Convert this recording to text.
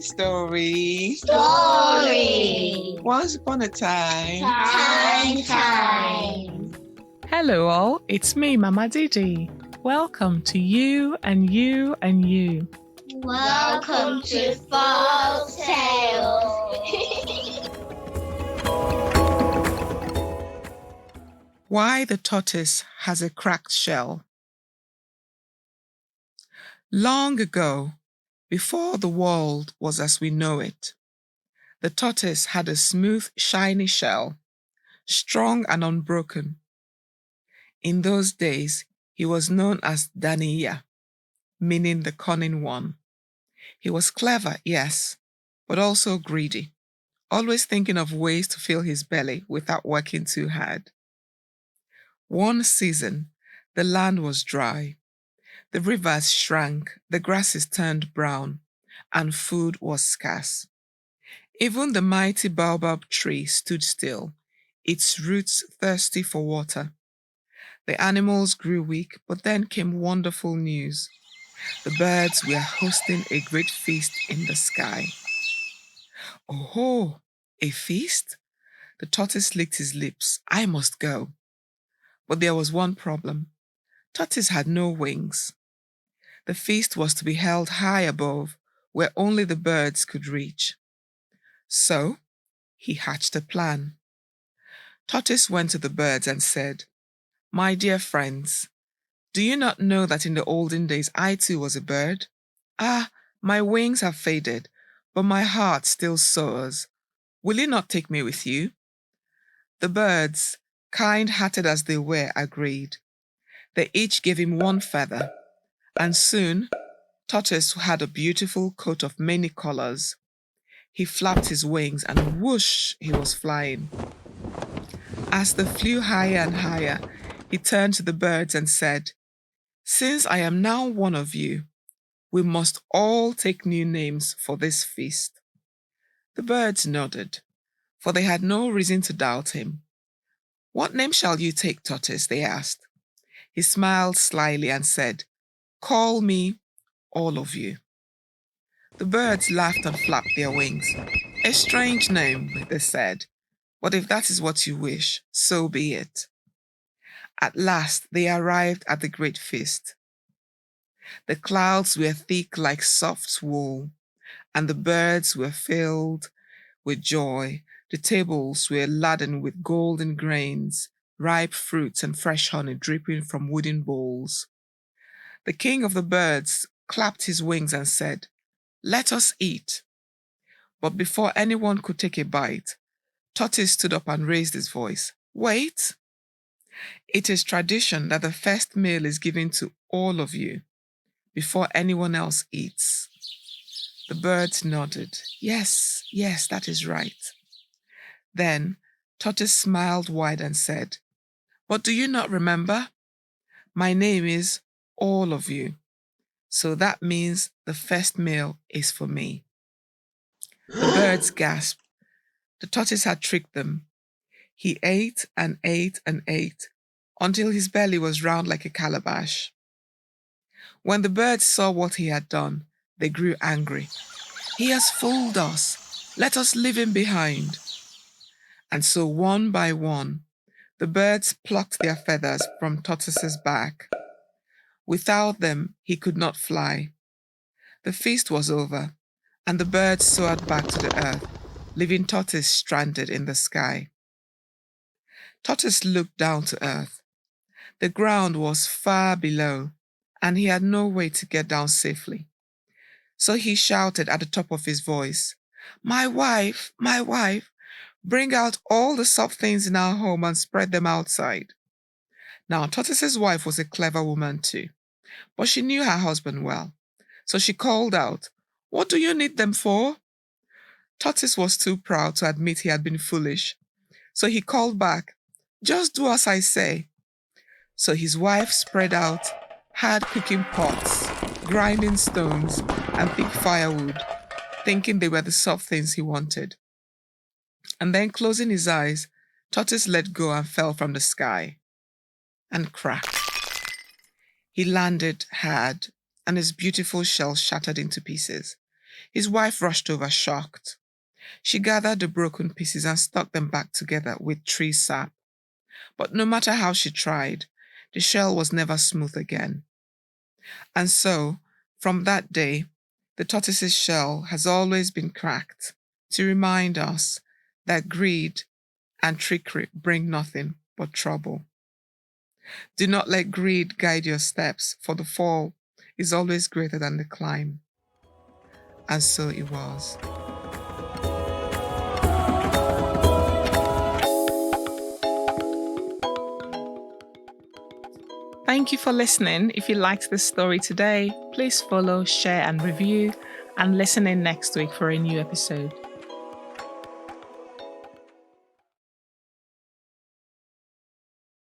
Story. Once upon a time. Time. Hello all, it's me, Mama Didi. Welcome to You and You and You. Welcome to Folktale. Why the tortoise has a cracked shell. Long ago, before the world was as we know it, the tortoise had a smooth, shiny shell, strong and unbroken. In those days, he was known as Daniya, meaning the cunning one. He was clever, yes, but also greedy, always thinking of ways to fill his belly without working too hard. One season, the land was dry. The rivers shrank, the grasses turned brown, and food was scarce. Even the mighty baobab tree stood still, its roots thirsty for water. The animals grew weak, but then came wonderful news. The birds were hosting a great feast in the sky. Oh, a feast? The tortoise licked his lips. I must go. But there was one problem. Tortoise had no wings. The feast was to be held high above, where only the birds could reach. So he hatched a plan. Tortoise went to the birds and said, "My dear friends, do you not know that in the olden days I too was a bird? Ah, my wings have faded, but my heart still soars. Will you not take me with you?" The birds, kind-hearted as they were, agreed. They each gave him one feather, and soon Tortoise had a beautiful coat of many colors. He flapped his wings and whoosh, he was flying. As they flew higher and higher, he turned to the birds and said, "Since I am now one of you, we must all take new names for this feast." The birds nodded, for they had no reason to doubt him. "What name shall you take, Tortoise?" they asked. He smiled slyly and said, "Call me all of you." The birds laughed and flapped their wings. "A strange name," they said, "but if that is what you wish, so be it." At last they arrived at the great feast. The clouds were thick like soft wool, and the birds were filled with joy. The tables were laden with golden grains, ripe fruits, and fresh honey dripping from wooden bowls. The king of the birds clapped his wings and said, "Let us eat." But before anyone could take a bite, Tortoise stood up and raised his voice. "Wait! It is tradition that the first meal is given to all of you before anyone else eats." The birds nodded. Yes, that is right. Then Tortoise smiled wide and said, "But do you not remember? My name is all of you. So that means the first meal is for me." The birds gasped. The tortoise had tricked them. He ate and ate and ate until his belly was round like a calabash. When the birds saw what he had done, they grew angry. "He has fooled us. Let us leave him behind." And so one by one, the birds plucked their feathers from Tortoise's back. Without them, he could not fly. The feast was over, and the birds soared back to the earth, leaving Tortoise stranded in the sky. Tortoise looked down to earth. The ground was far below, and he had no way to get down safely. So he shouted at the top of his voice, my wife, bring out all the soft things in our home and spread them outside." Now, Tortoise's wife was a clever woman too, but she knew her husband well. So she called out, "What do you need them for?" Tortoise was too proud to admit he had been foolish. So he called back, "Just do as I say." So his wife spread out hard cooking pots, grinding stones, and thick firewood, thinking they were the soft things he wanted. And then, closing his eyes, Tortoise let go and fell from the sky. And crack. He landed hard, and his beautiful shell shattered into pieces. His wife rushed over shocked. She gathered the broken pieces and stuck them back together with tree sap. But no matter how she tried, the shell was never smooth again. And so, from that day, the tortoise's shell has always been cracked to remind us that greed and trickery bring nothing but trouble. Do not let greed guide your steps, for the fall is always greater than the climb. And so it was. Thank you for listening. If you liked this story today, please follow, share, and review, and listen in next week for a new episode.